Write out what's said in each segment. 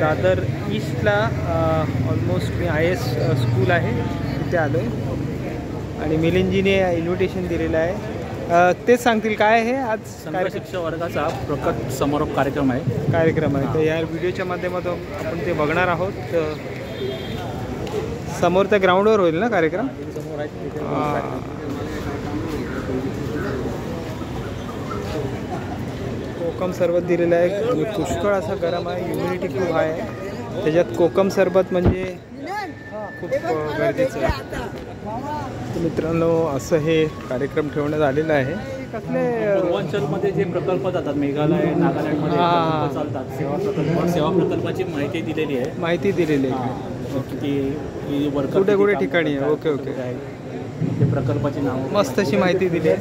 दादर ईस्टला almost me IS school आहे तिथे आलो आहे आणि मिलिंदजीने इन्व्हिटेशन दिलेलं आहे. तेच सांगतील काय आहे आज शिक्षक वर्गाचा प्रकट समारोप कार्यक्रम आहे. तर या व्हिडिओच्या माध्यमातून आपण ते बघणार आहोत. समोर त्या ग्राउंडवर होईल ना कार्यक्रम. कोकम सरबत दिलेलं आहे आणि पुष्कळ असा गरम आहे. ह्युमिडिटी खूप हाय आहे. त्याच्यात कोकम सरबत म्हणजे खूप गरजेचं आहे. तर मित्रांनो असं हे कार्यक्रम ठेवण्यात आलेला आहे. पूर्वांचलमध्ये जे प्रकल्प जातात मेघालय नागालँडमध्ये चालतात सेवा प्रकल्पाची माहिती दिलेली आहे. की कुठे ठिकाणी आहे. ओके ते प्रकल्पाची नाव मस्त अशी माहिती दिली आहे.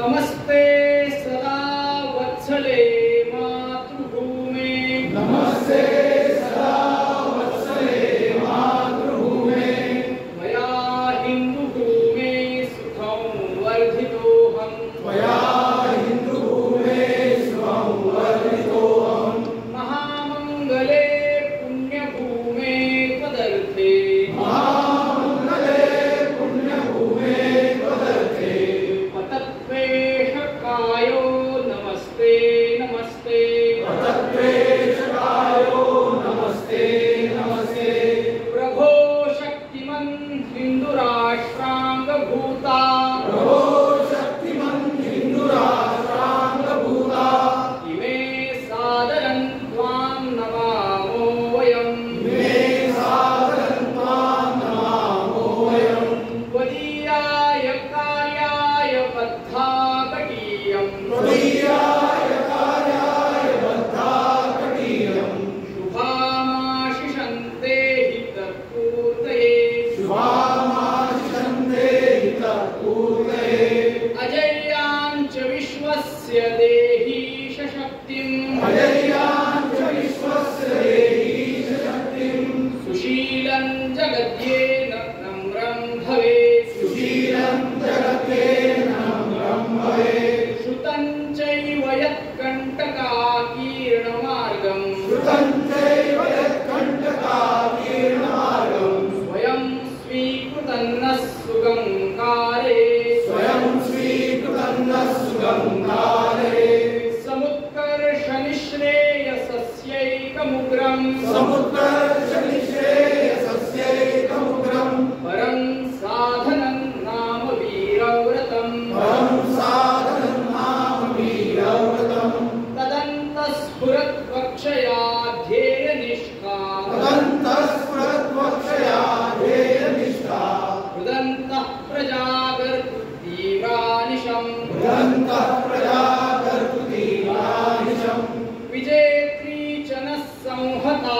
नमस्ते सदा वत्सले मातृभूमे. नमस्ते सदा वत्सले मातृभूमे. मया हिंदुभूमे सुखं वर्धितोऽहं. महामंगले पुण्यभूमे त्वदर्थे. पतत्वेषकायो नमस्ते नमस्ते. प्रभो शक्तिमन् हिन्दुराष्ट्राङ्गभूता. इमे सादरं त्वां नमामो वयम्. त्वदीयाय कार्याय बद्धाकटीयम्. शुभामाशिषन्ते हि तत्पूर्तये. अजय्याञ्च विश्वस्य देहीश शक्तिम्. सुशीलं जगद्येन नम्रं भवेत्. श्रुतं चैव यत्कण्टकाकीर्णमार्गम्. स्वयं स्वीकृतन्नः सुगङ्कारे. समुत्कर्षनिःश्रेयसस्यैकमुग्रम्. परं साधनं नाम वीरव्रतम्. तदन्तस्फुरद्वक्षया ध्येयनिष्ठा. हृदन्तः विजेत्री च नः संहता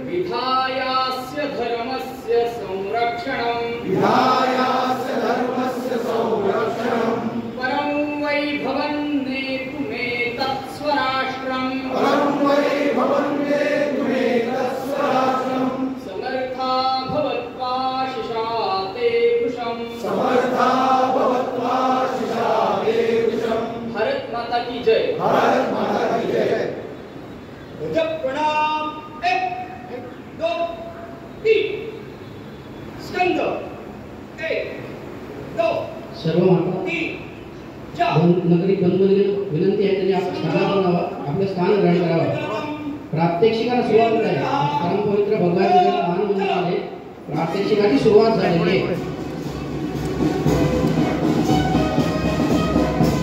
विधायास्य धर्मस्य संरक्षणं परं वैभवं नेतुमेतत्स्वराष्ट्रम् समर्था भवत्वाशिषा ते वृषम् भारत माता की जय। जब प्रणाम 1 2 3 स्कंद 1 2 सर्व नागरिक बंधूंनी विनंती आहे त्यांनी आपल्या स्थानावर राहावं, आपलं स्थान ग्रहण करावं। प्रात्यक्षिकाला सुरुवात आहे। परमपवित्र भगवान महामंदिरामध्ये प्रात्यक्षिकाची सुरुवात झालेली आहे।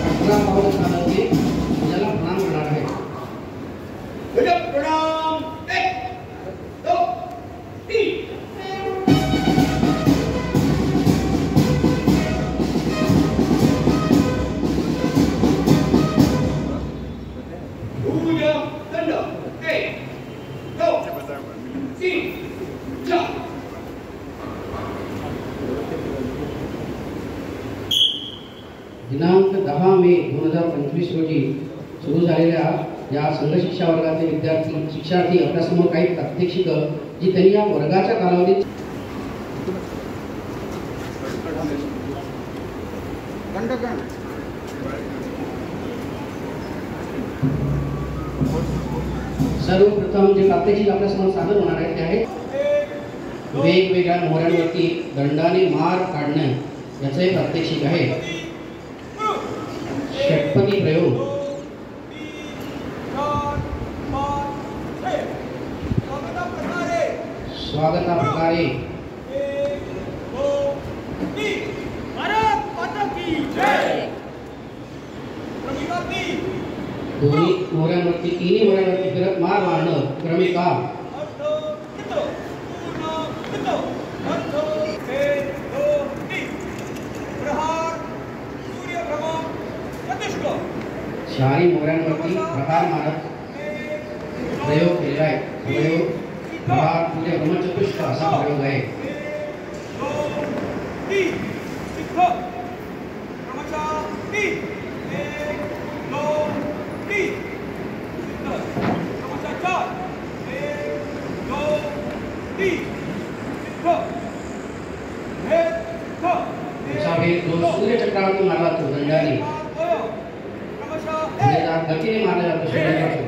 18 पावलं चालत ज्याला प्रणाम करणार आहे। प्रणाम 1 2 3 दिनांक 10 मे 2025 रोजी सुरू झालेल्या या संघ शिक्षा वर्गाचे शिक्षार्थी आपल्यासमोर काही प्रात्यक्षिक जी त्यांनी या वर्गाच्या कालावधीत सर्वप्रथम जे प्रात्यक्षिक आपल्यासमोर सादर होणार आहे ते आहे वेगवेगळ्या मोहऱ्यांवरती दंडाने मार काढणे याचं एक प्रात्यक्षिक आहे। षटपदी प्रयोग स्वागता प्रकारे दोन्ही मोहऱ्यांवरती तिन्ही मोहऱ्यांवरती फिरत मार मारणं क्रमिका चारी मोहऱ्यांवरती प्रहार मारत प्रयोग केलेला आहे। प्रयोग प्रहार सूर्य ब्रह्मचतुष्क असा प्रयोग आहे। जो सूर्य चक्रावरती मारला तो दंडाने गतीने मारला जातो सूर्यापासून।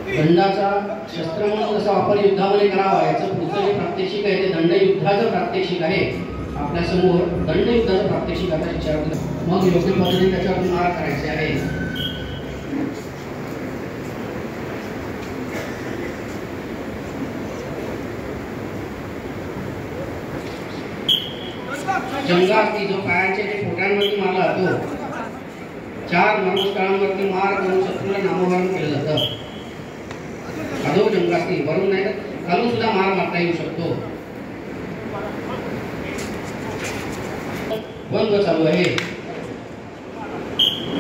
दंडाचा शस्त्र म्हणून कसा वापर युद्धामध्ये करावा याचं पुढचं जे प्रात्यक्षिक आहे ते दंड युद्धाचं प्रात्यक्षिक आहे। आपल्या समोर दंड युद्धाचं प्रात्यक्षिक आता शिक्षार्थी मग योग्य पद्धतीने त्याच्यावर मार करायचे आहे। जंगास्ती जो पायाच्या जे पोटांवरती मारला जातो 4 मर्मस्थळांवरती मार करून शत्रूला नामोहरण केलं जातं। अधो जंगास्ती वरून नाही तर खालून सुद्धा मार मारता येऊ शकतो। बंद चालू आहे।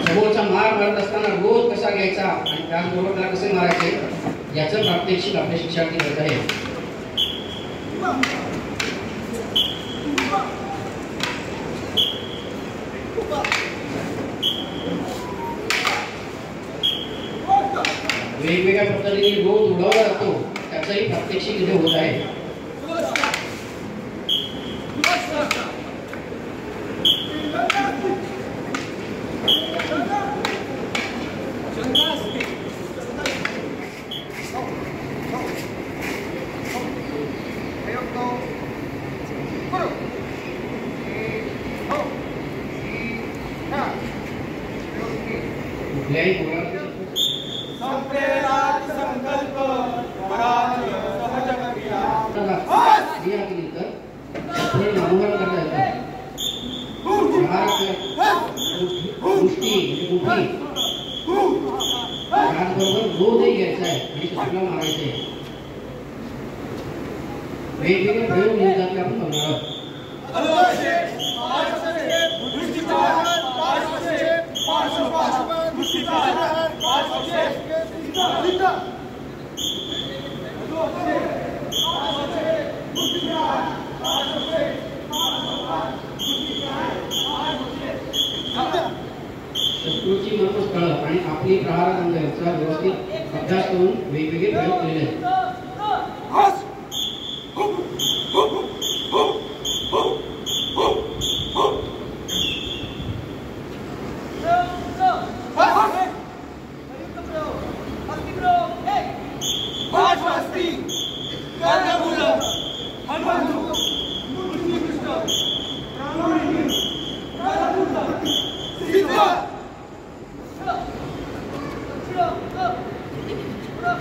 समोरचा मार मारत असताना रोज कसा घ्यायचा आणि त्याचबरोबर त्याला कसे मारायचे याचं प्रात्यक्षिक आपले शिक्षार्थी करत आहे। वेगवेगळ्या पद्धतीने रोज उडवला जातो त्याचाही प्रात्यक्षिक इथे होत आहे। नामोहरण करता येतं रोजही घ्यायचा आहे आणि शत्रूला मारायचं आहे. वेगवेगळे प्रयोग नियोजनात आपण बघणार आहोत. शत्रूची मर्मस्थळं आणि आपली प्रहार अंग याचा व्यवस्थित अभ्यास करून वेगवेगळे प्रयोग केले आहेत.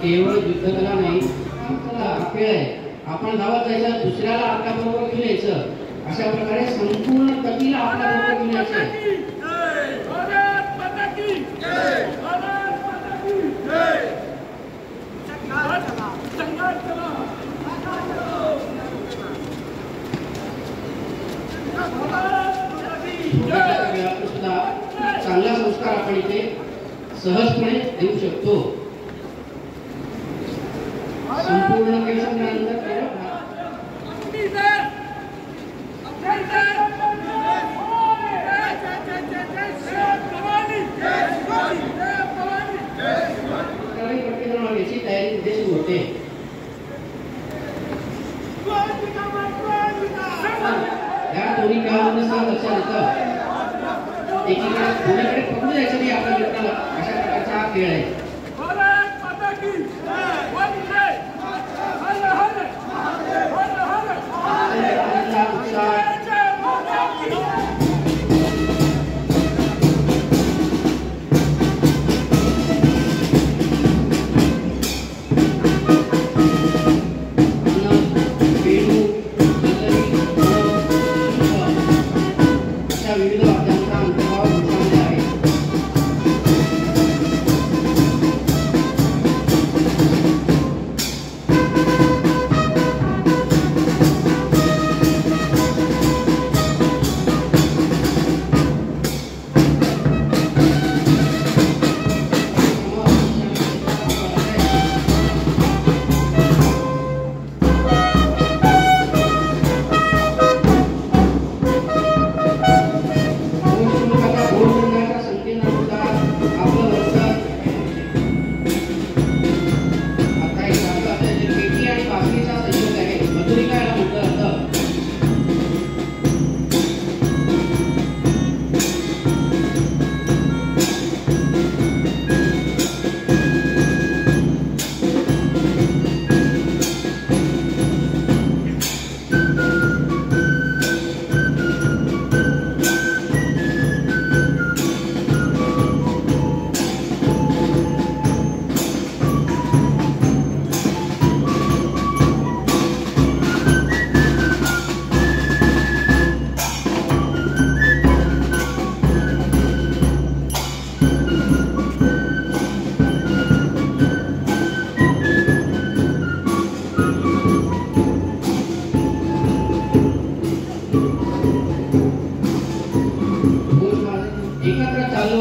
केवळ युद्धकला नाही, खेळ आहे. आपण धावत जायचं, दुसऱ्याला आपल्याबरोबर घेऊन यायचं, अशा प्रकारे संपूर्ण गतीला आपल्याबरोबर घेऊन यायचं. सुद्धा चांगला संस्कार आपण इथे सहजपणे देऊ शकतो. संपूर्ण खेळ संपल्यानंतर याची तयारी तिथे सुरू होते. या दोन्ही खेळामध्ये सह लक्षात येतं एकीकडे दोन्हीकडे पकडून जायचं नाही आपल्या मित्राला, अशा प्रकारचा हा खेळ आहे.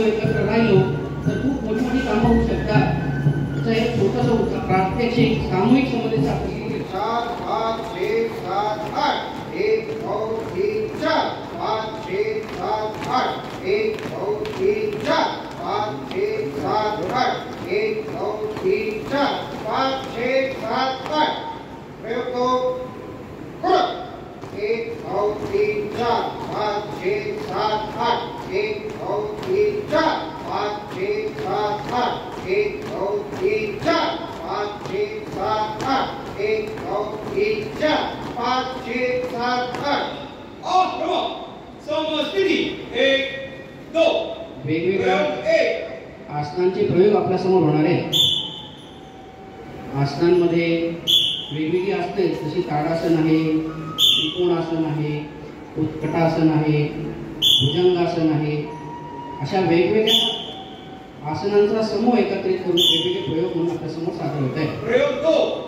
एकत्र राहिलो तर खूप मोठी मोठी कामं होऊ शकतात. त्याचा एक छोटासा प्रात्यक्षिक सामूहिक संबंधित 4 5 6 7 8 1 2 3 4 5 6 7 8 1 2 3 4 5 6 7 8 1 2 3 4 5 6 7 8 प्रयोग को 1 2 3 4 5 6 7 8 1 2 3 4 5 6 7 8 1 2 3 4 5 6 7 8 1 2 3 4 5 6 7 8 और प्रभा समस्थिती 1 2 वेगवेगळ्या आसनांचे प्रयोग आपल्या समोर होणार आहे. आसनांमध्ये वेगवेगळी आसने आहेत, जशी ताडासन आहे, त्रिकोणासन आहे, उत्कटासन आहे, भुजंगासन आहे. अशा वेगवेगळ्या आसनांचा समूह एकत्रित करून वेगवेगळे प्रयोग म्हणून आपल्यासमोर सादर होत आहे. प्रयोग 2.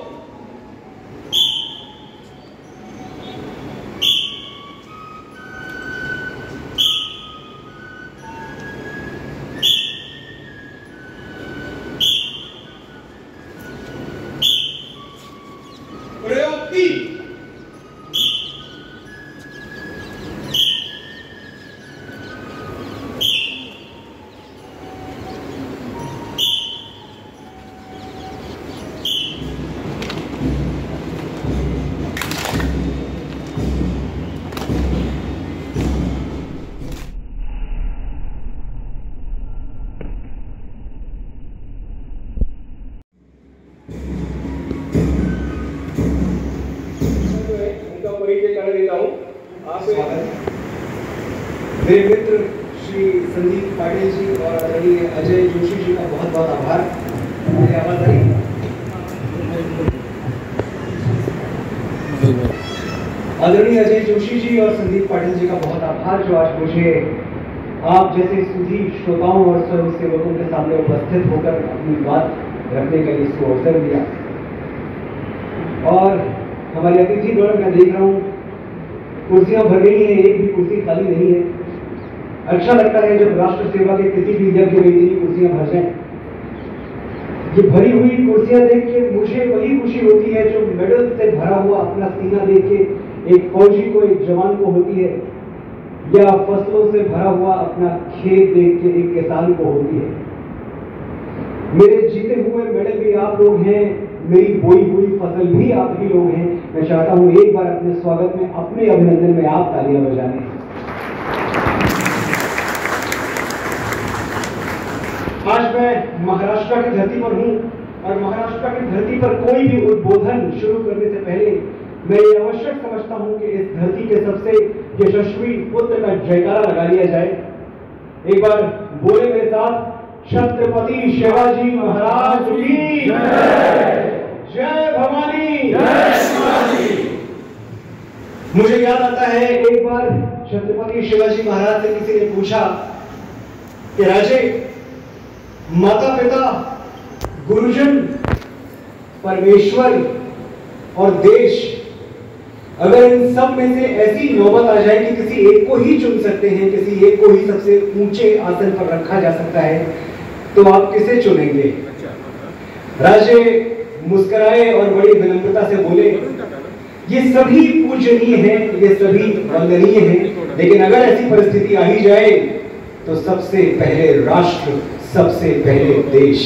प्रयोग 3. उनका परिचय कर देता हूँ. आप मेरे मित्र श्री संदीप पाटिल जी और आदरणीय अजय जोशी जी का बहुत बहुत आभार. मेरी आवाज आ रही है? आदरणीय अजय जोशी जी और संदीप पाटिल जी का बहुत आभार जो आज मुझे आप जैसे सुधी श्रोताओं और स्वयं सेवकों के सामने उपस्थित होकर अपनी बात रखने का इसको अवसर दिया. और हमारे अतिथि गण मैं देख रहा हूँ कुर्सियां भर गई हैं, एक भी कुर्सी खाली नहीं है. अच्छा लगता है जब राष्ट्र सेवा के किसी भी यज्ञ में इतनी कुर्सियां भर जाएं. ये भरी हुई कुर्सियां देख के मुझे वही खुशी होती है जो मेडल से भरा हुआ अपना सीना देख के एक फौजी को, एक जवान को होती है, या फसलों से भरा हुआ अपना खेत देख के एक किसान को होती है. मेरे जीते हुए मेडल भी आप लोग हैं, मेरी बोई हुई फसल भी आप ही लोग हैं. मैं चाहता हूं एक बार अपने स्वागत में, अपने अभिनंदन में आप तालियां बजाने. आज मैं महाराष्ट्र की धरती पर हूं और महाराष्ट्र की धरती पर कोई भी उद्बोधन शुरू करने से पहले मैं ये आवश्यक समझता हूं कि इस धरती के सबसे यशस्वी पुत्र का जयकारा लगा लिया जाए. एक बार बोले मेरे साथ, छत्रपति शिवाजी महाराज की जय. जय भवानी. जय शिवाजी. मुझे याद आता है एक बार छत्रपति शिवाजी महाराज से किसी ने पूछा कि राजे, माता पिता, गुरुजन, परमेश्वर और देश, अगर इन सब में से ऐसी नौबत आ जाए कि किसी एक को ही चुन सकते हैं, किसी एक को ही सबसे ऊंचे आसन पर रखा जा सकता है, तो आप किसे चुनेंगे? राजे मुस्कुराए और बड़ी विनम्रता से बोले, ये सभी पूजनीय हैं, ये सभी वंदनीय हैं, लेकिन अगर ऐसी परिस्थिति आ ही जाए तो सबसे पहले राष्ट्र, सबसे पहले देश.